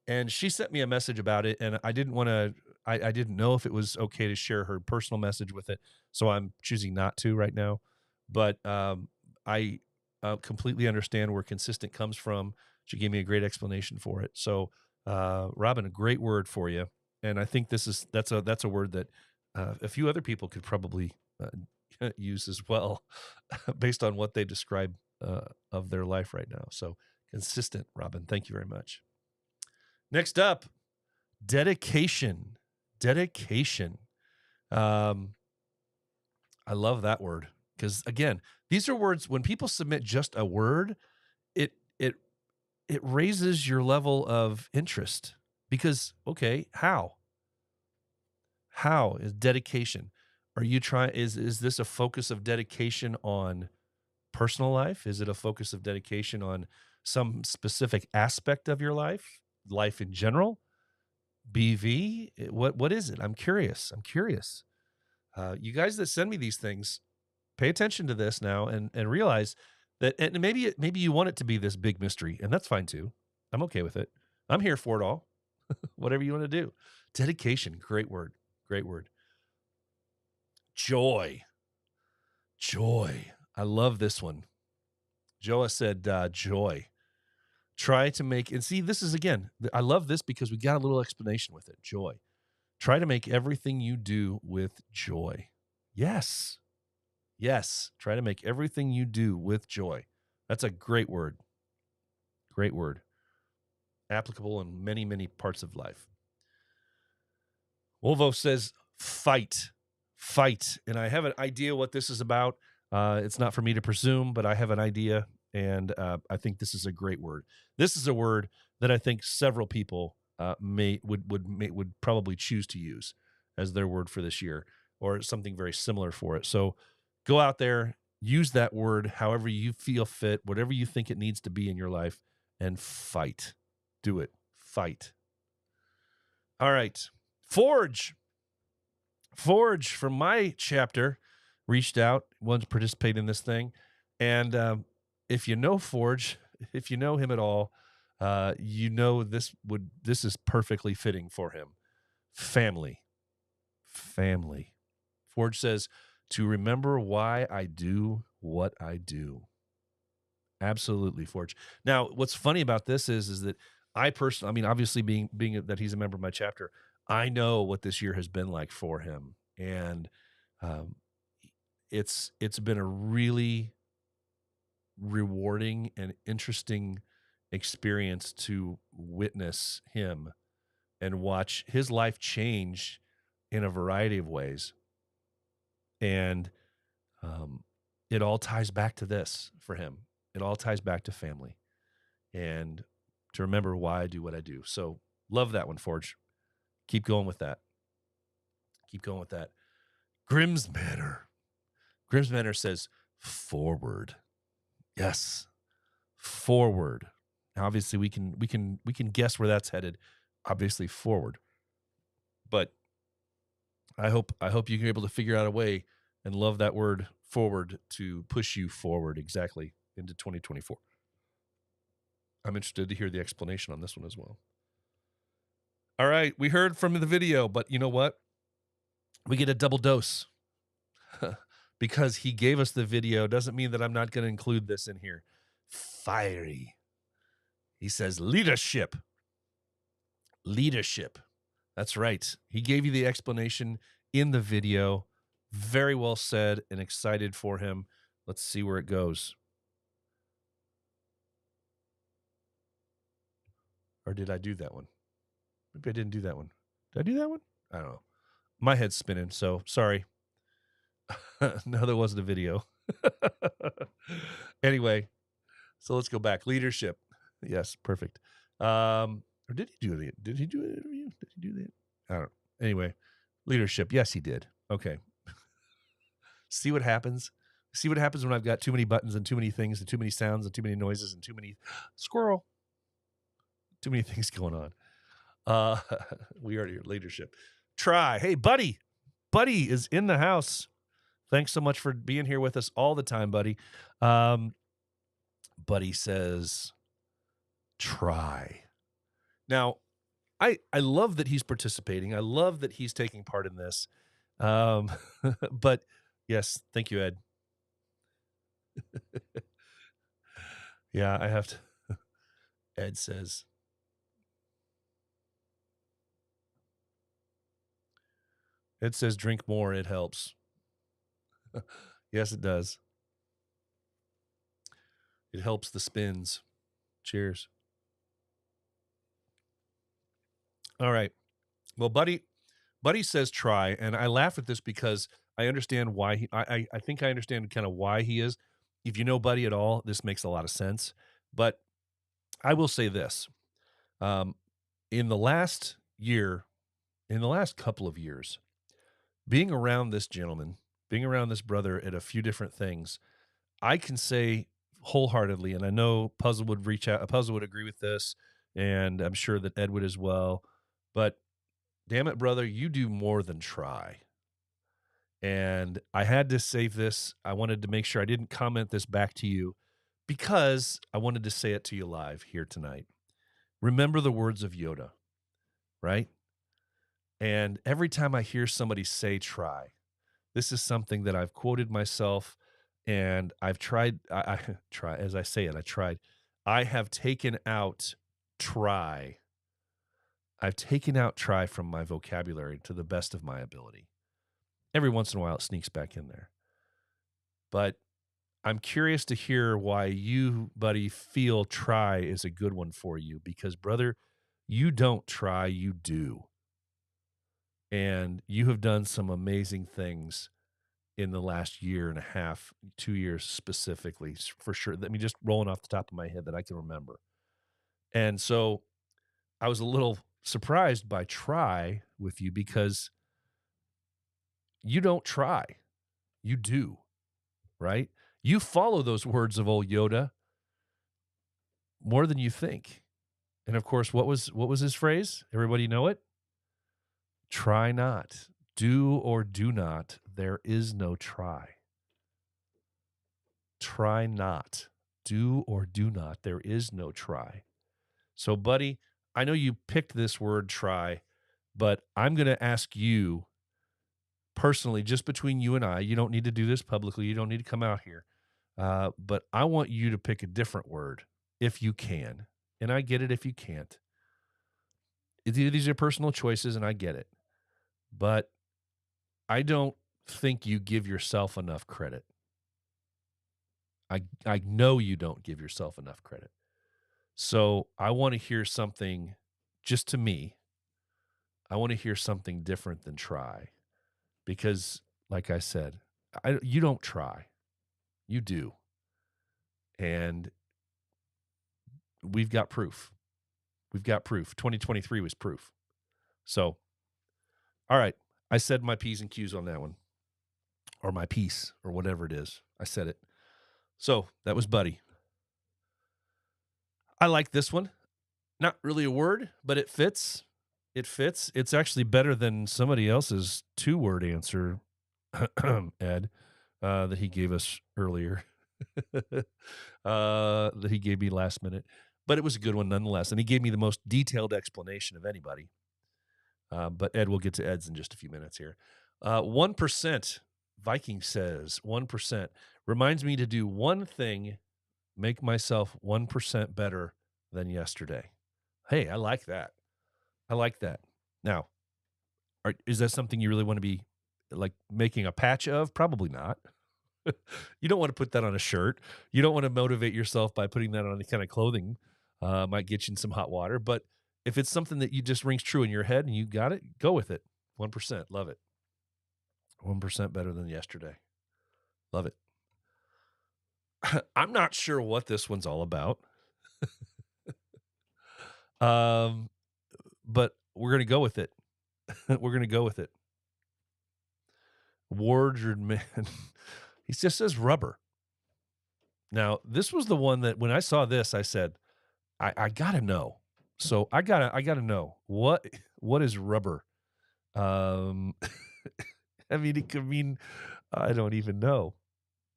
And she sent me a message about it, and I didn't want to, I didn't know if it was okay to share her personal message with it, so I'm choosing not to right now. But I completely understand where consistent comes from. She gave me a great explanation for it. So Robin, a great word for you. And I think that's a word that a few other people could probably use as well based on what they describe of their life right now. So consistent, Robin. Thank you very much. Next up, dedication. I love that word because, again, these are words, when people submit just a word, it raises your level of interest because, okay, how is dedication? Are you trying, is this a focus of dedication on personal life? Is it a focus of dedication on some specific aspect of your life in general? BV, what is it? I'm curious. You guys that send me these things, pay attention to this now and realize that, and maybe you want it to be this big mystery, and that's fine too. I'm okay with it. I'm here for it all. Whatever you want to do. Dedication, great word. Joy. I love this one. Joa said joy. Try to make, and see, this is, again, I love this because we got a little explanation with it. Joy. Try to make everything you do with joy. Yes. Try to make everything you do with joy. That's a great word. Applicable in many, many parts of life. Wolvo says, fight. And I have an idea what this is about. It's not for me to presume, but I have an idea, and I think this is a great word. This is a word that I think several people would probably choose to use as their word for this year, or something very similar for it. So go out there, use that word however you feel fit, whatever you think it needs to be in your life, and fight. Do it. Fight. All right. Forge. Forge from my chapter reached out, wanted to participate in this thing. And if you know Forge, if you know him at all, you know this is perfectly fitting for him. Family. Forge says, to remember why I do what I do. Absolutely, Forge. Now, what's funny about this is that I personally, I mean, obviously being that he's a member of my chapter, I know what this year has been like for him, and um, it's been a really rewarding and interesting experience to witness him and watch his life change in a variety of ways, and it all ties back to this for him. It all ties back to family and to remember why I do what I do. So love that one, Forge. Keep going with that. Grimm's Manor says forward. Yes, forward. Now, obviously, we can guess where that's headed. Obviously, forward. But I hope you're able to figure out a way and love that word forward to push you forward exactly into 2024. I'm interested to hear the explanation on this one as well. All right, we heard from the video, but you know what? We get a double dose. Because he gave us the video doesn't mean that I'm not going to include this in here. Fiery. He says leadership. That's right. He gave you the explanation in the video. Very well said and excited for him. Let's see where it goes. Or did I do that one? Maybe I didn't do that one. Did I do that one? I don't know. My head's spinning, so sorry. No, there wasn't a video. Anyway, so let's go back. Leadership. Yes, perfect. Or did he do it? Did he do an interview? Did he do that? I don't know. Anyway, leadership. Yes, he did. Okay. See what happens? See what happens when I've got too many buttons and too many things and too many sounds and too many noises and too many squirrel. Too many things going on. We already leadership. Try. Hey, Buddy. Buddy is in the house. Thanks so much for being here with us all the time, Buddy. Buddy says, try. Now, I love that he's participating. I love that he's taking part in this. But yes, thank you, Ed. Yeah, I have to. Ed says, drink more. It helps. Yes, it does. It helps the spins. Cheers. All right. Well, Buddy says try, and I laugh at this because I understand why I think I understand kind of why he is. If you know Buddy at all, this makes a lot of sense. But I will say this. In the last couple of years, being around this gentleman, being around this brother at a few different things, I can say wholeheartedly, and I know Puzzle would agree with this, and I'm sure that Ed would as well. But damn it, brother, you do more than try. And I had to save this. I wanted to make sure I didn't comment this back to you because I wanted to say it to you live here tonight. Remember the words of Yoda, right? And every time I hear somebody say try, this is something that I've quoted myself and I've tried. I try, as I say it, I tried. I have taken out try. I've taken out try from my vocabulary to the best of my ability. Every once in a while, it sneaks back in there. But I'm curious to hear why you, Buddy, feel try is a good one for you. Because, brother, you don't try, you do. And you have done some amazing things in the last year and a half, 2 years specifically, for sure. I mean, just rolling off the top of my head that I can remember. And so I was a little surprised by try with you because you don't try. You do, right? You follow those words of old Yoda more than you think. And of course, what was his phrase? Everybody know it? Try not. Do or do not. There is no try. Try not. Do or do not. There is no try. So, buddy, I know you picked this word try, but I'm going to ask you personally, just between you and I, you don't need to do this publicly. You don't need to come out here. But I want you to pick a different word if you can. And I get it if you can't. These are personal choices, and I get it. But I don't think you give yourself enough credit. I know you don't give yourself enough credit. So I want to hear something, just to me, I want to hear something different than try. Because, like I said, you don't try. You do. And we've got proof. We've got proof. 2023 was proof. So, all right. I said my P's and Q's on that one. Or my piece, or whatever it is. I said it. So, that was Buddy. I like this one. Not really a word, but it fits. It fits. It's actually better than somebody else's 2-word answer, Ed, that he gave us earlier, that he gave me last minute. But it was a good one nonetheless. And he gave me the most detailed explanation of anybody. But Ed, we'll get to Ed's in just a few minutes here. 1%, Viking says, 1%. Reminds me to do one thing, make myself 1% better than yesterday. Hey, I like that. I like that. Now, is that something you really want to be like making a patch of? Probably not. You don't want to put that on a shirt. You don't want to motivate yourself by putting that on any kind of clothing. Might get you in some hot water. But if it's something that you just rings true in your head and you got it, go with it. 1%. Love it. 1% better than yesterday. Love it. I'm not sure what this one's all about. But we're going to go with it. We're going to go with it. Wardred man. He just says rubber. Now, this was the one that when I saw this, I said, I gotta know. So I gotta know what is rubber. I mean, it could mean I don't even know.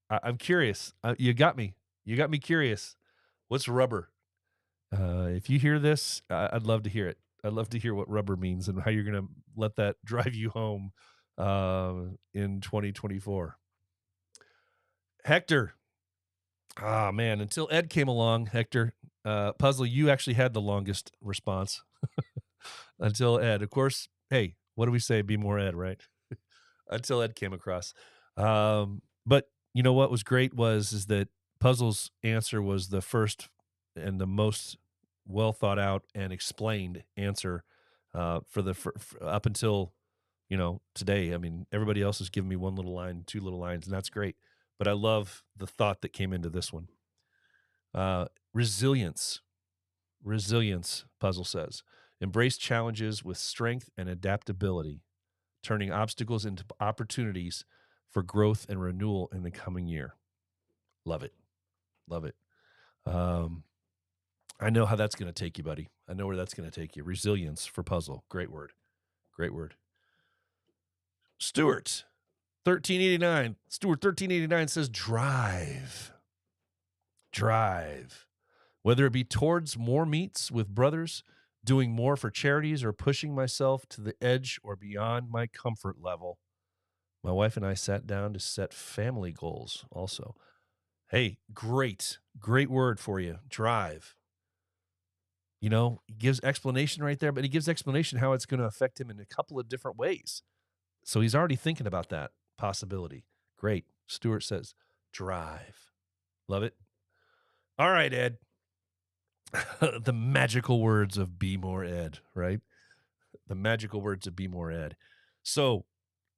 I'm curious. You got me. You got me curious. What's rubber? If you hear this, I'd love to hear it. I'd love to hear what rubber means and how you're gonna let that drive you home in 2024. Hector. Ah, man, until Ed came along, Hector, Puzzle, you actually had the longest response until Ed. Of course, hey, what do we say? Be more Ed, right? Until Ed came across. But you know what was great is that Puzzle's answer was the first and the most well thought out and explained answer for up until today. I mean, everybody else has given me one little line, 2 little lines, and that's great. But I love the thought that came into this one. Resilience, Puzzle says. Embrace challenges with strength and adaptability, turning obstacles into opportunities for growth and renewal in the coming year. Love it. Love it. I know how that's going to take you, buddy. I know where that's going to take you. Resilience for Puzzle. Great word. Great word. Stuart 1389 says drive. Whether it be towards more meets with brothers, doing more for charities, or pushing myself to the edge or beyond my comfort level. My wife and I sat down to set family goals also. Hey, great word for you. Drive. He gives explanation right there, but he gives explanation how it's going to affect him in a couple of different ways. So he's already thinking about that possibility. Great. Stuart says, drive. Love it. All right, Ed. The magical words of Be More Ed, right? The magical words of Be More Ed. So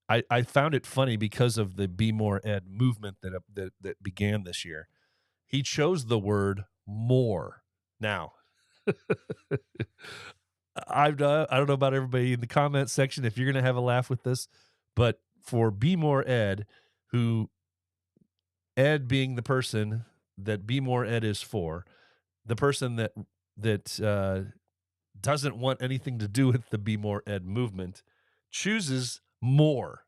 I found it funny because of the Be More Ed movement that began this year. He chose the word more. Now, I don't know about everybody in the comment section if you're going to have a laugh with this, but for Be More Ed, who Ed being the person that Be More Ed is for, the person that doesn't want anything to do with the Be More Ed movement, chooses more.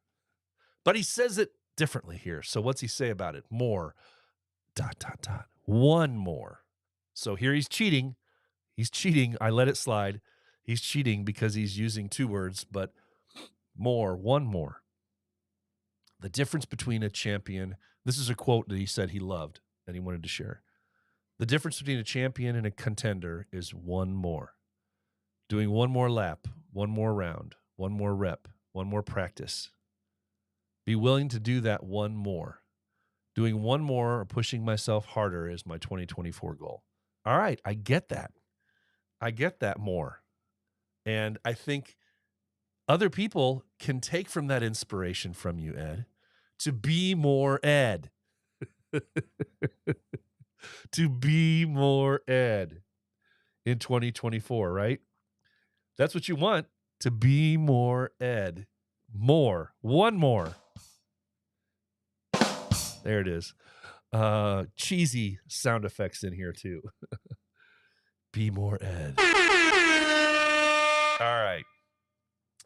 But he says it differently here. So what's he say about it? More, ... one more. So here he's cheating. He's cheating. I let it slide. He's cheating because he's using two words, but more, one more. The difference between a champion, this is a quote that he said he loved and he wanted to share. The difference between a champion and a contender is one more. Doing one more lap, one more round, one more rep, one more practice. Be willing to do that one more. Doing one more or pushing myself harder is my 2024 goal. All right, I get that. I get that more. And I think other people can take from that inspiration from you, Ed, to be more Ed. To be more Ed in 2024, right? That's what you want, to be more Ed. More. One more. There it is. Cheesy sound effects in here too. Be more Ed. All right.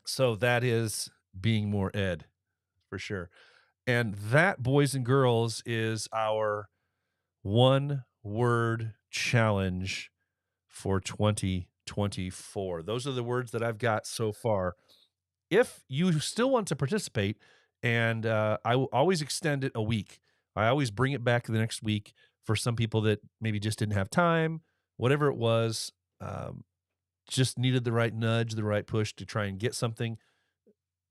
So that is being more Ed for sure. And that, boys and girls, is our one word challenge for 2024. Those are the words that I've got so far. If you still want to participate, and I will always extend it a week. I always bring it back the next week for some people that maybe just didn't have time, whatever it was, just needed the right nudge, the right push to try and get something.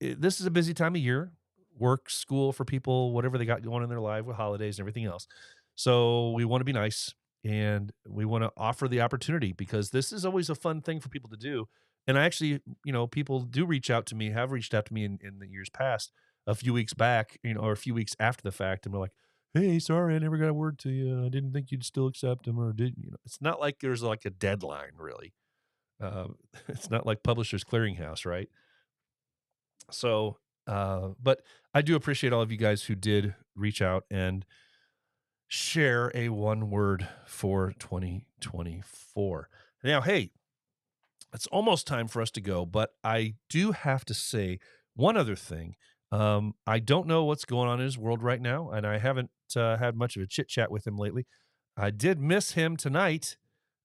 This is a busy time of year, work, school for people, whatever they got going in their life with holidays and everything else. So we want to be nice and we want to offer the opportunity because this is always a fun thing for people to do. And I actually, people do reach out to me, have reached out to me in the years past, a few weeks back, or a few weeks after the fact. And we're like, hey, sorry, I never got a word to you. I didn't think you'd still accept them or didn't. It's not like there's like a deadline really. It's not like Publishers Clearinghouse, right? So, but I do appreciate all of you guys who did reach out and share a one word for 2024. Now, hey, it's almost time for us to go, but I do have to say one other thing. I don't know what's going on in his world right now, and I haven't had much of a chit chat with him lately. I did miss him tonight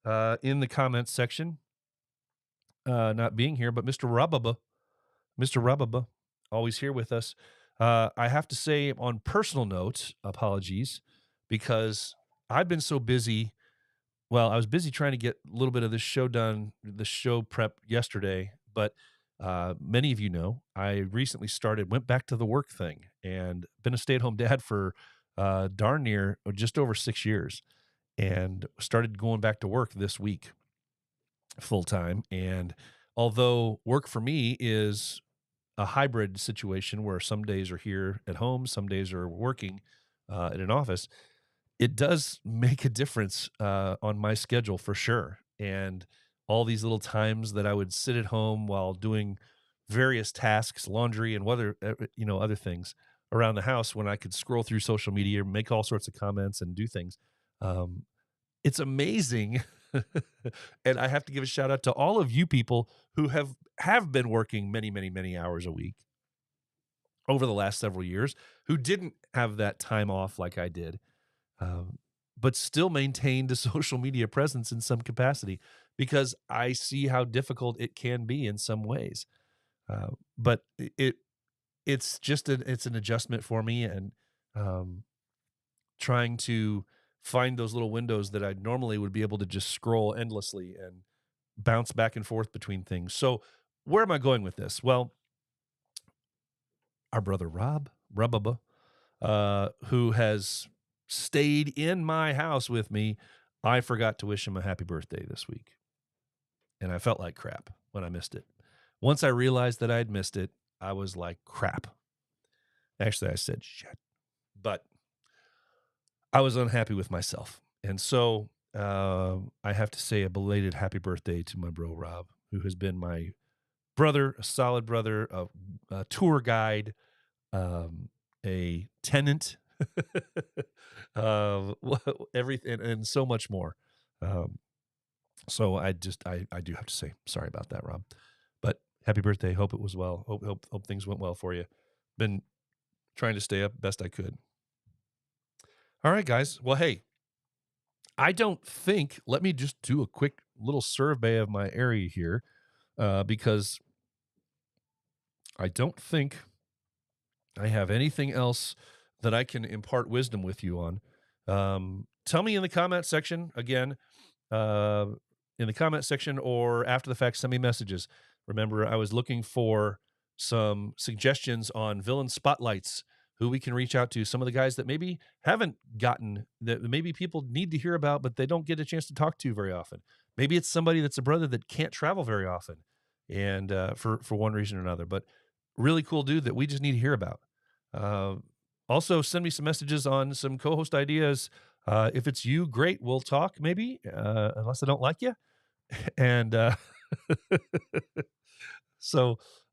in the comments section, not being here, but Mr. Rababa, always here with us. I have to say, on personal note, apologies, because I've been so busy. Well, I was busy trying to get a little bit of this show done, the show prep yesterday, but many of you know, I recently went back to the work thing and been a stay-at-home dad for darn near just over 6 years and started going back to work this week full time. And although work for me is a hybrid situation where some days are here at home, some days are working in an office, it does make a difference on my schedule for sure. And all these little times that I would sit at home while doing various tasks, laundry and other things around the house, when I could scroll through social media, make all sorts of comments and do things. It's amazing. And I have to give a shout out to all of you people who have been working many, many, many hours a week over the last several years, who didn't have that time off like I did, but still maintained a social media presence in some capacity, because I see how difficult it can be in some ways. But it's an adjustment for me, and trying to find those little windows that I normally would be able to just scroll endlessly and bounce back and forth between things. So where am I going with this? Well, our brother Rubba, who has stayed in my house with me, I forgot to wish him a happy birthday this week. And I felt like crap when I missed it. Once I realized that I'd missed it, I was like, crap. Actually, I said shit. But I was unhappy with myself. And so I have to say a belated happy birthday to my bro, Rob, who has been my brother, a solid brother, a tour guide, a tenant, everything, and so much more. So I do have to say sorry about that, Rob. But Happy birthday. Hope it was well. Hope things went well for you. Been trying to stay up best I could. All right, guys. Well, hey, I don't think, let me just do a quick little survey of my area here, because I don't think I have anything else that I can impart wisdom with you on. Tell me in the comment section, again, in the comment section or after the fact, send me messages. Remember, I was looking for some suggestions on villain spotlights, who we can reach out to, some of the guys that maybe haven't gotten, that maybe people need to hear about, but they don't get a chance to talk to very often. Maybe it's somebody that's a brother that can't travel very often, and for one reason or another, but really cool dude that we just need to hear about. Also, send me some messages on some co-host ideas. If it's you, great, we'll talk maybe, unless I don't like you. And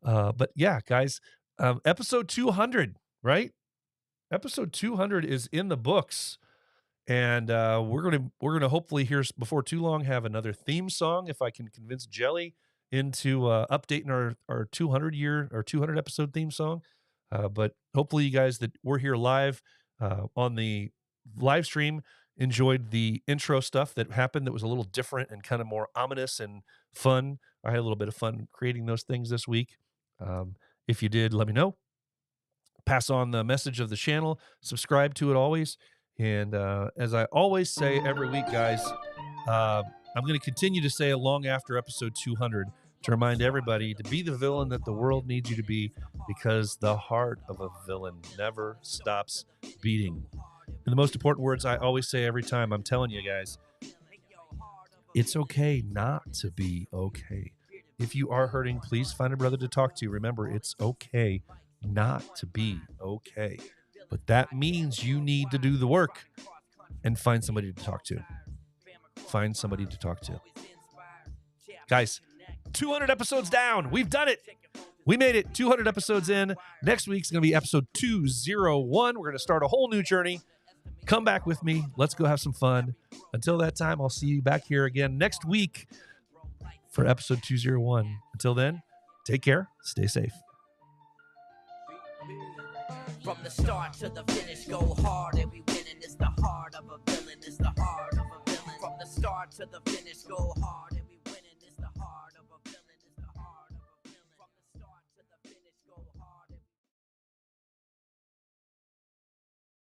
but yeah, guys, episode 200, right? Episode 200 is in the books, and we're gonna hopefully here before too long have another theme song if I can convince Jelly into updating our 200 episode theme song. But hopefully you guys that were here live on the live stream enjoyed the intro stuff that happened that was a little different and kind of more ominous and fun. I had a little bit of fun creating those things this week. If you did, let me know. Pass on the message of the channel, subscribe to it always. And as I always say every week, guys, I'm going to continue to say it long after episode 200 to remind everybody to be the villain that the world needs you to be, because the heart of a villain never stops beating. And the most important words I always say every time, I'm telling you guys, it's okay not to be okay. If you are hurting, please find a brother to talk to. Remember, it's okay not to be okay. But that means you need to do the work and find somebody to talk to. Find somebody to talk to. Guys, 200 episodes down. We've done it. We made it 200 episodes in. Next week's going to be episode 201. We're going to start a whole new journey. Come back with me. Let's go have some fun. Until that time, I'll see you back here again next week for episode 201. Until then, take care. Stay safe. From the start to the finish, go hard and we winning. It's the heart of a villain. It's the heart of a villain. From the start to the finish, go hard.